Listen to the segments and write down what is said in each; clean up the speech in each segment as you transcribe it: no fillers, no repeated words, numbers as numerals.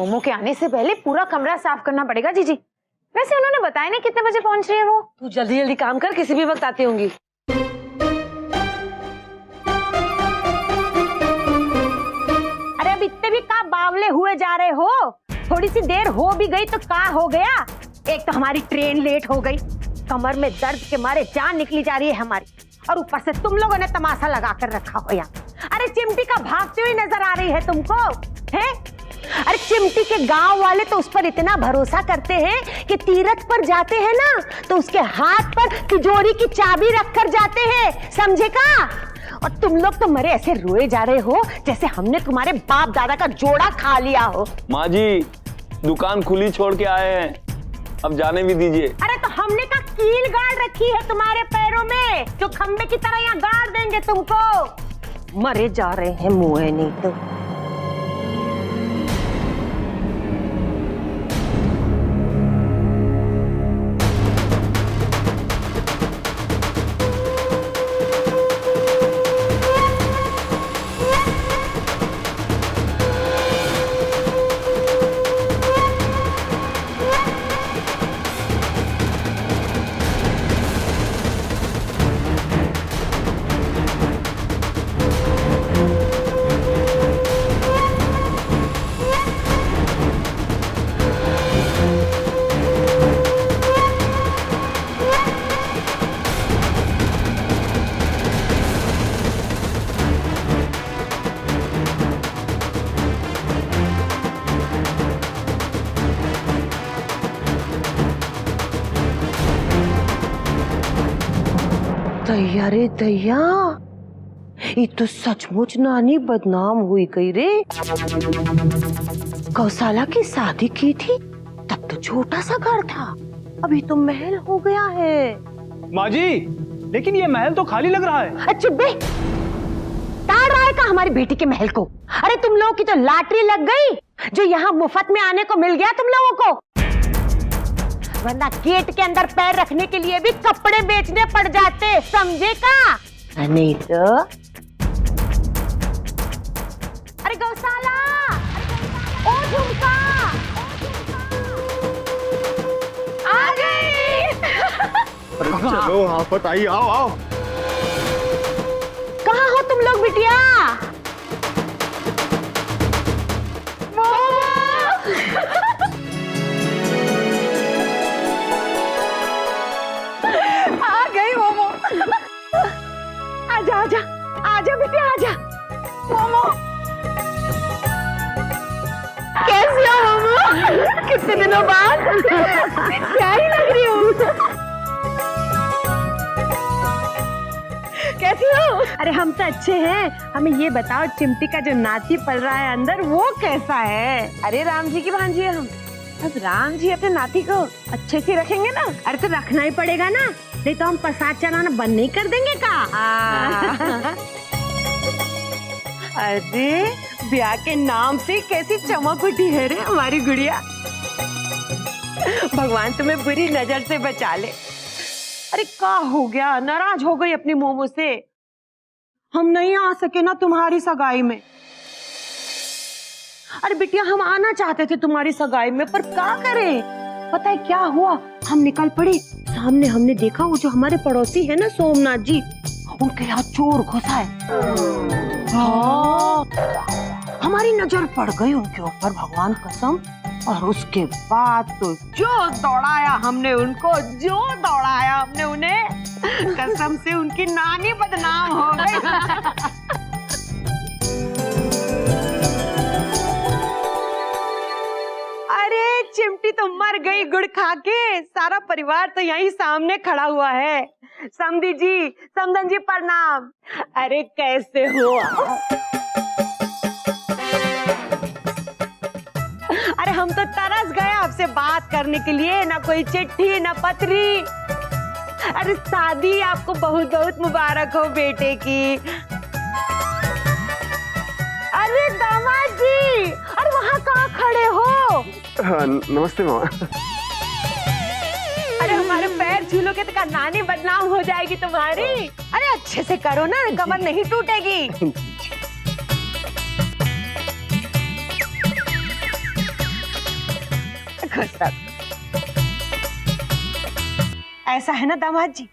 मोमो के आने से पहले पूरा कमरा साफ करना पड़ेगा जीजी। वैसे उन्होंने बताया नहीं कितने बजे पहुंच रही है वो। तू जल्दी जल्दी काम कर, किसी भी वक्त आती होंगी। अरे अब इतने भी का बावले हुए जा रहे हो? थोड़ी सी देर हो भी गई तो का हो गया? एक तो हमारी ट्रेन लेट हो गई, कमर में दर्द के मारे जान निकली जा रही है हमारी, और ऊपर से तुम लोगों ने तमाशा लगा कर रखा हो यहाँ। अरे चिमटी का भागती हुई नजर आ रही है तुमको, है? अरे चिमटी के गांव वाले तो उस पर इतना भरोसा करते हैं कि तीरथ पर जाते हैं ना तो उसके हाथ पर तिजोरी की चाबी रख कर जाते हैं, समझे का? और तुम लोग तो मरे ऐसे रोए जा रहे हो जैसे हमने तुम्हारे बाप दादा का जोड़ा खा लिया हो। माँ जी, दुकान खुली छोड़ के आए हैं, अब जाने भी दीजिए। अरे तो हमने का कील गाड़ रखी है तुम्हारे पैरों में, जो खंबे की तरह यहाँ गाड़ देंगे तुमको। मरे जा रहे हैं मुँह नहीं तो। दैया रे दैया, ये तो सचमुच नानी बदनाम हुई गई रे। गौशाला की शादी की थी तब तो छोटा सा घर था, अभी तो महल हो गया है। माँ जी, लेकिन ये महल तो खाली लग रहा है। अच्छा बे, ताड़ रहा है का हमारी बेटी के महल को? अरे तुम लोगों की तो लॉटरी लग गई जो यहाँ मुफ्त में आने को मिल गया तुम लोगों को, वरना गेट के अंदर पैर रखने के लिए भी कपड़े बेचने पड़ जाते, समझे का? नहीं तो अरे गौशाला, ओ झुमका, आ गई। चलो आफत आई, आओ आओ। कहाँ हो तुम लोग बिटिया? आ गई मोमो। आजा आजा आजा बिटिया आजा। मोमो कैसी हो मोमो? कितने दिनों बाद प्यारी लग रही हूँ। कैसी हो? अरे हम तो अच्छे हैं। हमें ये बताओ, चिमटी का जो नाती पल रहा है अंदर वो कैसा है? अरे राम जी की भांजी है हम। अब राम जी अपने नाती को अच्छे से रखेंगे ना? अरे तो रखना ही पड़ेगा ना, नहीं तो हम प्रसाद चढ़ाना बंद नहीं कर देंगे का? अरे ब्याह के नाम से कैसी चमक उठी है रे हमारी गुड़िया। भगवान तुम्हें बुरी नजर से बचा ले। अरे क्या हो गया, नाराज हो गई अपनी मोमो से? हम नहीं आ सके ना तुम्हारी सगाई में। अरे बिटिया हम आना चाहते थे तुम्हारी सगाई में, पर क्या करें? पता है क्या हुआ, हम निकल पड़े, सामने हमने देखा वो जो हमारे पड़ोसी है ना सोमनाथ जी, उनके यहाँ चोर घुसा है। हाँ, हमारी नजर पड़ गई उनके ऊपर, भगवान कसम। और उसके बाद तो जो दौड़ाया हमने उनको, जो दौड़ाया हमने उन्हें, कसम से उनकी नानी बदनाम हो गई। अरे चिमटी तो मर गई गुड़ खा के, सारा परिवार तो यहीं सामने खड़ा हुआ है। समधी जी, समधन जी प्रणाम। अरे कैसे हो? अरे हम तो तरस गए आपसे बात करने के लिए, ना कोई चिट्ठी ना पत्री। अरे शादी आपको बहुत बहुत मुबारक हो बेटे की। अरे दामाद जी, अरे वहाँ कहाँ खड़े हो? नमस्ते मामा। अरे हमारे पैर झूलोगे तो क्या नानी बदनाम हो जाएगी तुम्हारी? अरे अच्छे से करो ना, कमर नहीं टूटेगी। खुश रहो। ऐसा है ना दामाद जी,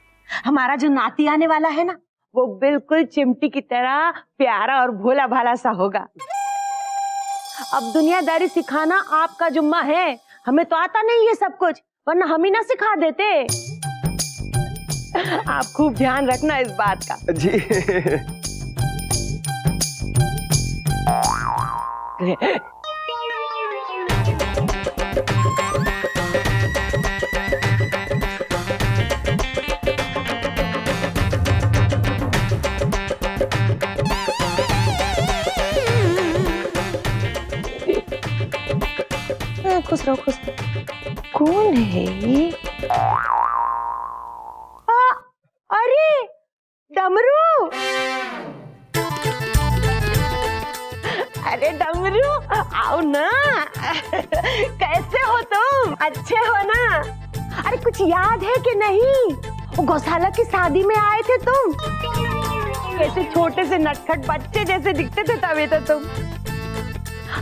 हमारा जो नाती आने वाला है ना, वो बिल्कुल चिमटी की तरह प्यारा और भोला भाला सा होगा। अब दुनियादारी सिखाना आपका जुम्मा है, हमें तो आता नहीं ये सब कुछ, वरना हम ही ना सिखा देते। आप खूब ध्यान रखना इस बात का। जी। खुश रहो खुश रहो। कौन है ये? अरे डमरू, अरे डमरू आओ ना। कैसे हो तुम? अच्छे हो ना? अरे कुछ याद है कि नहीं, वो गौशाला की शादी में आए थे तुम, कैसे छोटे से नटखट बच्चे जैसे दिखते थे तभी तो तुम।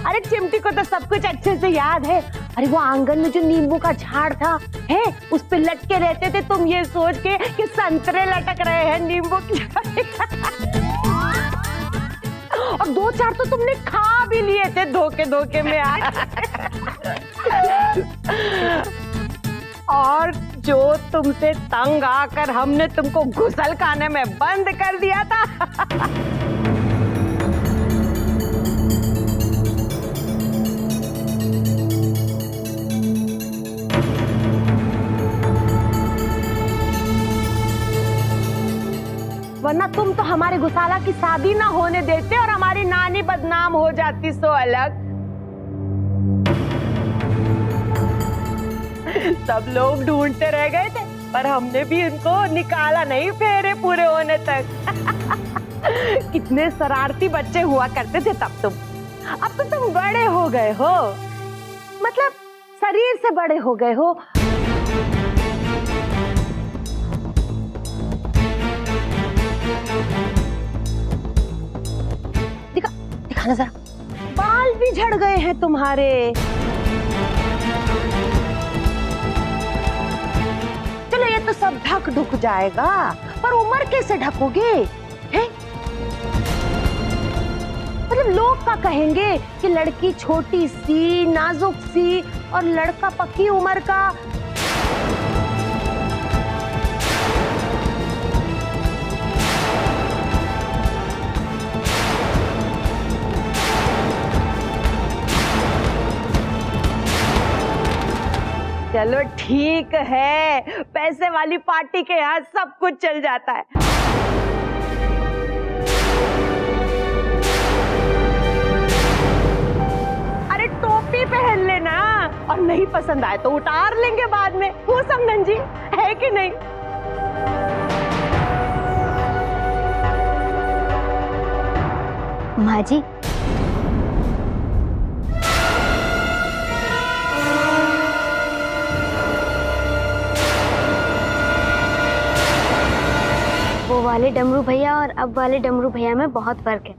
अरे चिमटी को तो सब कुछ अच्छे से याद है। अरे वो आंगन में जो नींबू का झाड़ था है, उस पे लटके रहते थे तुम ये सोच के कि संतरे लटक रहे हैं नींबू की। और 2-4 तो तुमने खा भी लिए थे धोखे धोखे में आज। और जो तुमसे तंग आकर हमने तुमको घुसल खाने में बंद कर दिया था। वरना तुम तो हमारे गौशाला की शादी ना होने देते और हमारी नानी बदनाम हो जाती सो अलग। सब लोग ढूंढते रह गए थे, पर हमने भी इनको निकाला नहीं फेरे पूरे होने तक। कितने शरारती बच्चे हुआ करते थे तब तुम। अब तो तुम बड़े हो गए हो, मतलब शरीर से बड़े हो गए हो। दिखाना जरा, बाल भी झड़ गए हैं तुम्हारे। चलो ये तो सब ढक ढुक जाएगा, पर उम्र कैसे ढकोगे हैं? मतलब लोग क्या कहेंगे कि लड़की छोटी सी नाजुक सी और लड़का पक्की उम्र का। चलो ठीक है, पैसे वाली पार्टी के यहाँ सब कुछ चल जाता है। अरे टोपी पहन लेना, और नहीं पसंद आए तो उतार लेंगे बाद में, वो समझन जी है कि नहीं? माँ जी, वो वाले डमरू भैया और अब वाले डमरू भैया में बहुत फर्क है।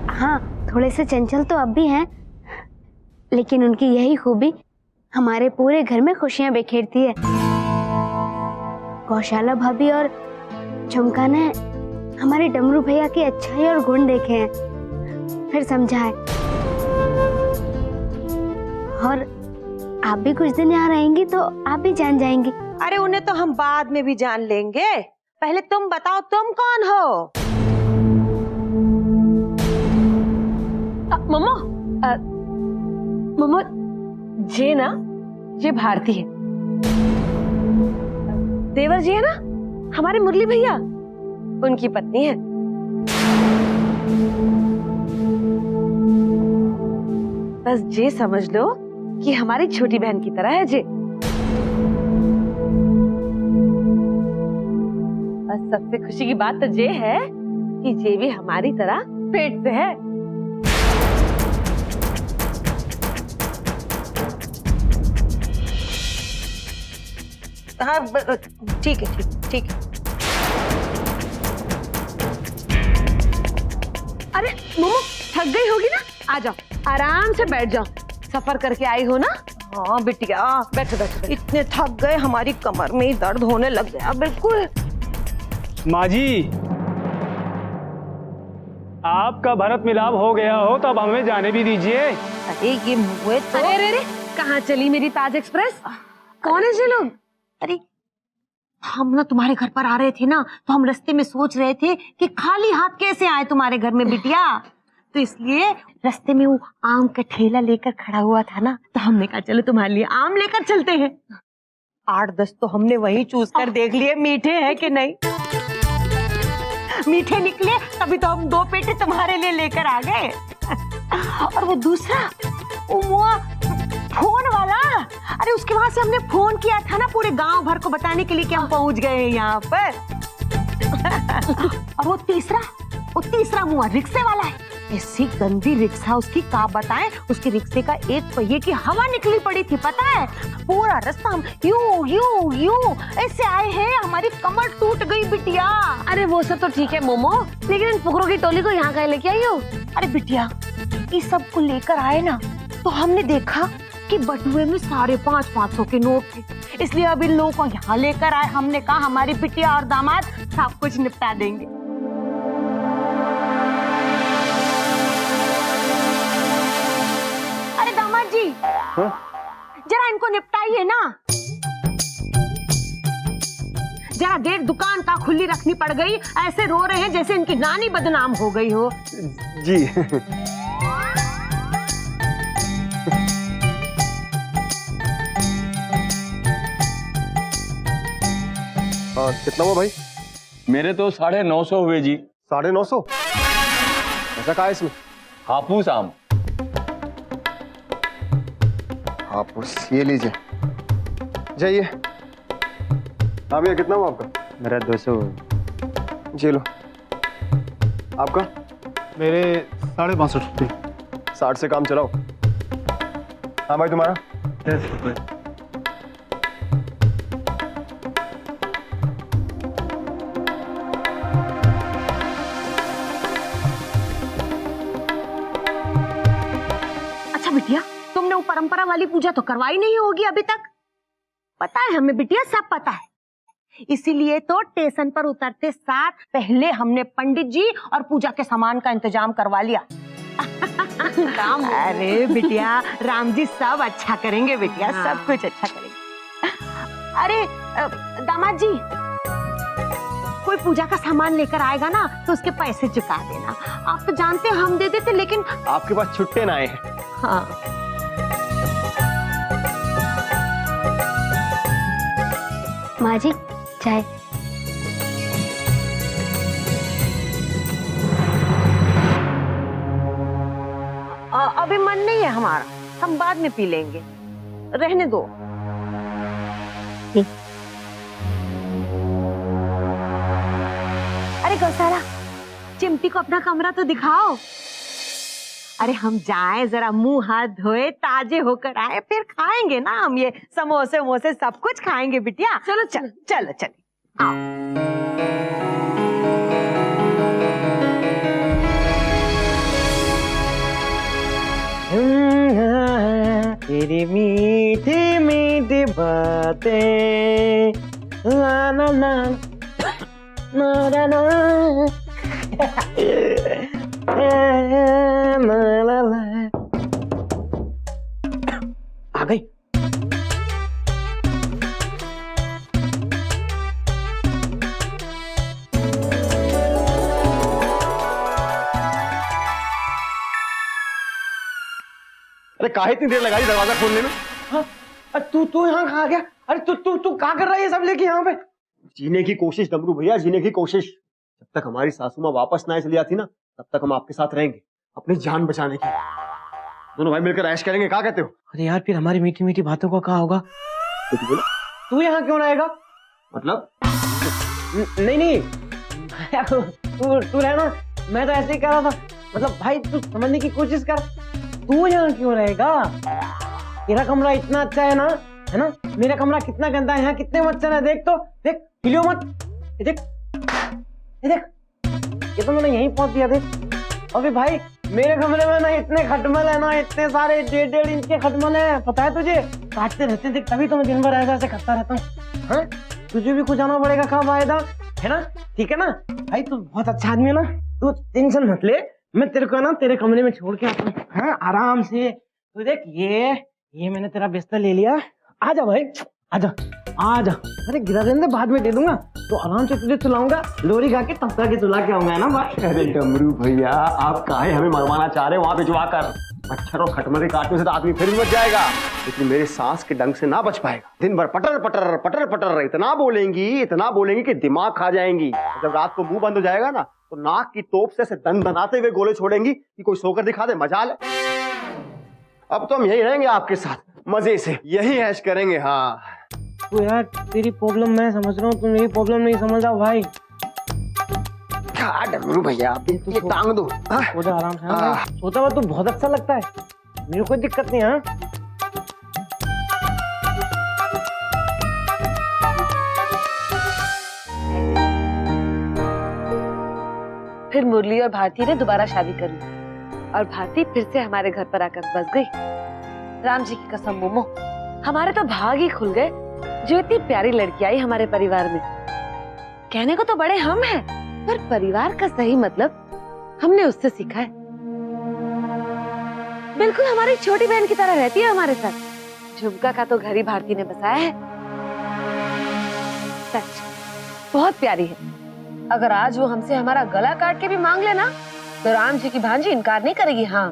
हाँ, थोड़े से चंचल तो अब भी हैं, लेकिन उनकी यही खूबी हमारे पूरे घर में खुशियां बिखेरती है। गौशाला भाभी और झुमका ने हमारे डमरू भैया की अच्छाई और गुण देखे हैं, फिर समझाए। और आप भी कुछ दिन यहाँ रहेंगी तो आप भी जान जाएंगी। अरे उन्हें तो हम बाद में भी जान लेंगे, पहले तुम बताओ तुम कौन हो? मम्मा, मम्मा ये ना, ये भारती है। देवर जी है ना हमारे मुरली भैया, उनकी पत्नी है। बस ये समझ लो कि हमारी छोटी बहन की तरह है जे। बस सबसे खुशी की बात तो ये है कि ये भी हमारी तरह पेट से है। हाँ ठीक है, ठीक है। अरे मोमो थक गई होगी ना, आ जाओ आराम से बैठ जाओ। सफर करके आई हो ना, हाँ बिटिया, बैठो बैठो। इतने थक गए, हमारी कमर में ही दर्द होने लग गया बिल्कुल। माँ जी, आपका भरत मिलाप हो गया हो तब हमें जाने भी दीजिए। अरे ये मुए तो। अरे कहाँ चली मेरी ताज एक्सप्रेस? कौन है ये लोग? अरे हम ना तुम्हारे घर पर आ रहे थे ना, तो हम रास्ते में सोच रहे थे कि खाली हाथ कैसे आए तुम्हारे घर में बिटिया, तो इसलिए रास्ते में वो आम का ठेला लेकर खड़ा हुआ था ना, तो हमने कहा चलो तुम्हारे लिए आम लेकर चलते हैं। 8-10 तो हमने वही चूज कर देख लिए, मीठे हैं कि नहीं। मीठे निकले तभी तो हम 2 पेटी तुम्हारे लिए लेकर आ गए। और वो दूसरा वो फोन वाला, अरे उसके वहां से हमने फोन किया था ना पूरे गांव भर को बताने के लिए कि हम पहुंच गए हैं यहाँ पर। और वो तीसरा मुआ रिक्शे वाला है, ऐसी गंदी रिक्शा उसकी, का बताएं, उसके रिक्शे का एक पहिए की हवा निकली पड़ी थी, पता है। पूरा रास्ता हम यूं यूं यूं ऐसे आए हैं, हमारी कमर टूट गई बिटिया। अरे वो सब तो ठीक है मोमो, लेकिन इन फुकरों की टोली को यहाँ कहीं लेके आई हो? अरे बिटिया, इस सब को लेकर आए ना, तो हमने देखा कि बटुए में 550 के नोट थे, इसलिए अब इन लोगों को यहाँ लेकर आए। हमने कहा हमारी बिटिया और दामाद सब कुछ निपटा देंगे। अरे दामाद जी, जरा इनको निपटाइए ना। जरा देर दुकान का खुली रखनी पड़ गई, ऐसे रो रहे हैं जैसे इनकी नानी बदनाम हो गई हो। जी। कितना हुआ भाई? मेरे तो 950 हुए जी। 950? ऐसा कहा है इसमें? हापूस आम। हापूस, ये लीजिए, जाइए। हाँ भैया, कितना हुआ आपका? मेरा 200। जी लो। आपका? मेरे 550 रुपये। 60 से काम चलाओ। हाँ भाई, तुम्हारा? 10 रुपये। बिटिया, तुमने वो परंपरा वाली पूजा तो करवाई नहीं होगी अभी तक। पता है हमें बिटिया, सब पता है। इसीलिए तो स्टेशन पर उतरते साथ पहले हमने पंडित जी और पूजा के सामान का इंतजाम करवा लिया। अरे बिटिया, राम जी सब अच्छा करेंगे बिटिया, सब कुछ अच्छा करेंगे। अरे दामाद जी, कोई पूजा का सामान लेकर आएगा ना तो उसके पैसे चुका देना। आप तो जानते हैं हम दे देते, लेकिन आपके पास छुट्टे ना आए हैं। हाँ। माँ जी, चाय। अभी मन नहीं है हमारा, हम बाद में पी लेंगे, रहने दो। अरे गौसाला, चिमटी को अपना कमरा तो दिखाओ। अरे हम जाएं, जरा मुंह हाथ धोए, ताजे होकर आए, फिर खाएंगे ना हम ये समोसे वमोसे सब कुछ खाएंगे बिटिया। चलो चलो चलो चलो आओ। तेरी मीठी मीठी बातें, ना ना ना ना ना आ गई। अरे काहे इतनी देर लगाई दरवाजा खोलने में? हाँ? तू यहाँ कहाँ गया? अरे तू क्या कर रहा है ये सब लेके यहाँ पे? जीने की कोशिश डमरू भैया, जीने की कोशिश। जब तक हमारी सासू माँ वापस ना चली आती ना, तब तक हम आपके साथ रहेंगे, अपनी जान बचाने की। दोनों भाई मिलकर ऐश करेंगे, क्या कहते हो? अरे यार, फिर हमारी मीठी मीठी बातों का क्या होगा? तू यहाँ क्यों रहेगा? मतलब? नहीं तू रहना, मैं तो ऐसे ही कह रहा था। मतलब भाई, तू समझने की कोशिश कर, तू यहाँ क्यों रहेगा? तेरा कमरा इतना अच्छा है ना, मेरा कमरा कितना गंदा है, यहाँ कितने मच्छर है, देख तो, देख, हिलियो मत, ये देख, ये तो मैंने यहीं पहुंच दिया, देख। अबे भाई, मेरे कमरे में ना इतने खटमल है ना, इतने सारे 1.5 इंच के खटमल है, पता है तुझे? काटते रहते थे, तभी तो मैं दिन भर ऐसा ऐसे करता रहता हूँ। हाँ, तुझे भी कुछ आना पड़ेगा काम वायदा, है ना? ठीक है ना भाई, तू बहुत अच्छा आदमी है ना, तू टेंशन मत ले, मैं तेरे को ना तेरे कमरे में छोड़ के आता हूँ। हाँ, आराम से। तू देख, ये मैंने तेरा बिस्तर ले लिया। आजा भाई, आजा आजा। अरे गिरा रहने दे, बाद में दे दूंगा। तो आराम से तुझे सुलाऊंगा, लोरी गा के तब तक सुला के आऊंगा, है ना भाई? अरे डमरू भैया, आप काहे हमें मरवाना चाह रहे हो वहां भिजवा कर? मच्छर और खटमल काटने से तो आदमी फिर भी बच जाएगा, लेकिन मेरे सांस के डंग से ना बच पाएगा। दिन भर पटर पटर पटर पटर इतना बोलेंगी कि दिमाग खा जाएंगी। जब रात को मुंह बंद हो जाएगा ना, तो नाक की तोप से दन बनाते हुए गोले छोड़ेंगी कि कोई सोकर दिखा दे, मजा ले। अब तो हम यही रहेंगे आपके साथ, मजे से यही ऐश करेंगे। हाँ तू यार, तेरी प्रॉब्लम मैं समझ रहा हूँ, तू मेरी प्रॉब्लम नहीं समझ रहा भाई। क्या डमरू भैया, आप ये टांग दो। सोचा आराम से। हाँ, सोता हुआ तू बहुत अच्छा लगता है, मेरे कोई दिक्कत नहीं। हाँ, फिर मुरली और भारती ने दोबारा शादी कर ली और भारती फिर से हमारे घर पर आकर बस गई। राम जी की कसम मोमो, हमारे तो भाग ही खुल गए जो इतनी प्यारी लड़की आई हमारे परिवार में। कहने को तो बड़े हम हैं, पर परिवार का सही मतलब हमने उससे सीखा है। बिल्कुल हमारी छोटी बहन की तरह रहती है हमारे साथ। झुमका का तो घर ही भारती ने बसाया है। सच बहुत प्यारी है। अगर आज वो हमसे हमारा गला काट के भी मांग लेना, तो राम जी की भांजी इनकार नहीं करेगी। हाँ,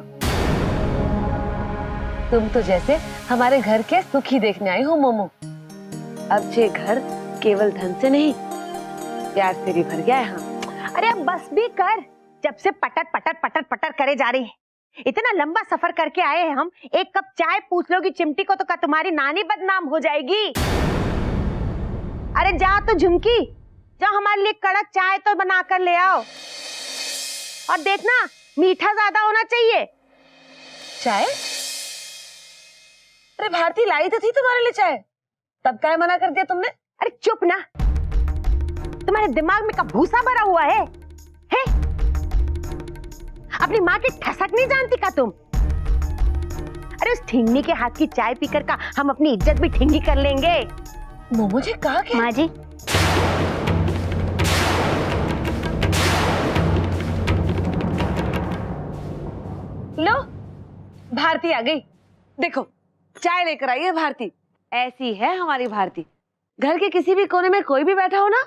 तुम तो जैसे हमारे घर के सुख ही देखने आई हो मोमो। अब ये घर केवल धन से नहीं, प्यार से भी भर गया है। हाँ, अरे अब बस भी कर, जब से पटर पटर पटर पटर करे जा रही है। इतना लंबा सफर करके आए हैं हम, एक कप चाय पूछ लोगी चिमटी को तो क्या तुम्हारी नानी बदनाम हो जाएगी? अरे जा तो झुमकी, जा हमारे लिए कड़क चाय तो बना कर ले आओ। और देखना मीठा ज्यादा होना चाहिए। चाय? अरे भारती लाई तो थी तुम्हारे लिए चाय, तब क्या मना कर दिया तुमने? अरे चुप ना, तुम्हारे दिमाग में का भूसा भरा हुआ है? अपनी माँ की ठसक नहीं जानती का तुम? अरे उस ठिंगनी के हाथ की चाय पीकर का हम अपनी इज्जत भी ठिंगी कर लेंगे। मोमो जी कहा क्या? माँ जी, लो भारती आ गई। देखो चाय लेकर आई है भारती। ऐसी है हमारी भारती, घर के किसी भी कोने में कोई भी बैठा हो ना,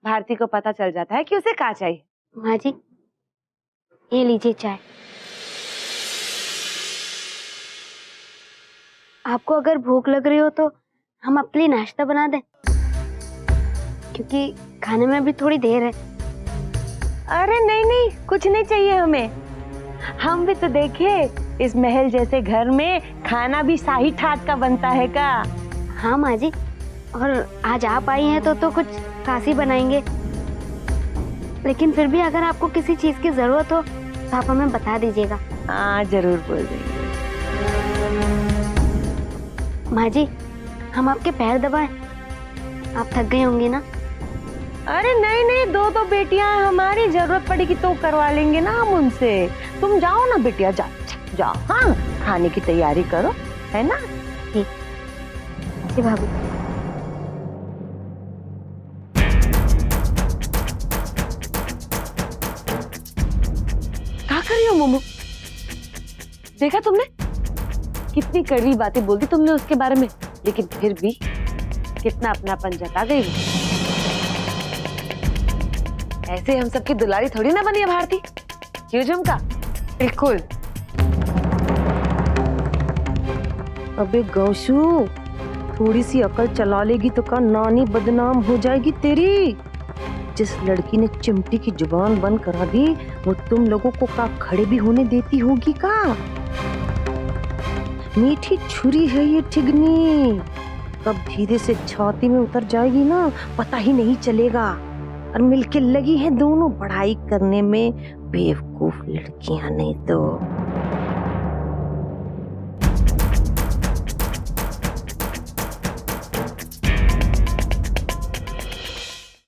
भारती को पता चल जाता है कि उसे क्या चाहिए। माँ जी, ये लीजिए चाय। आपको अगर भूख लग रही हो तो हम अपने लिए नाश्ता बना दें, क्योंकि खाने में भी थोड़ी देर है। अरे नहीं नहीं, कुछ नहीं चाहिए हमें। हम भी तो देखे, इस महल जैसे घर में खाना भी शाही ठाट का बनता है का। हाँ माँ जी, और आज आप आई हैं तो कुछ खास ही बनाएंगे, लेकिन फिर भी अगर आपको किसी चीज की जरूरत हो तो आप हमें बता दीजिएगा। हाँ जरूर बोल देंगे। माँ जी, हम आपके पैर दबाएं? आप थक गए होंगे ना? अरे नहीं नहीं, दो बेटियां हैं हमारी, जरूरत पड़ेगी तो करवा लेंगे ना हम उनसे। तुम जाओ ना बेटिया, जाओ। हाँ, खाने की तैयारी करो, है ना? ठीक जी भाभी। क्या कर रही हो मोमो? देखा तुमने कितनी कड़वी बातें बोलती तुमने उसके बारे में, लेकिन फिर भी कितना अपनापन जता गई वो। ऐसे हम सबकी दुलारी थोड़ी ना बनी है भारती, क्यों झुमका? बिल्कुल। अबे गौशू, थोड़ी सी अकल चला लेगी तो का नानी बदनाम हो जाएगी तेरी। जिस लड़की ने चिमटी की जुबान बंद करा दी, वो तुम लोगों को का खड़े भी होने देती होगी का? मीठी छुरी है ये ठिगनी, कब धीरे से छाती में उतर जाएगी ना पता ही नहीं चलेगा। और मिलके लगी है दोनों पढ़ाई करने में, बेवकूफ लड़कियां नहीं तो।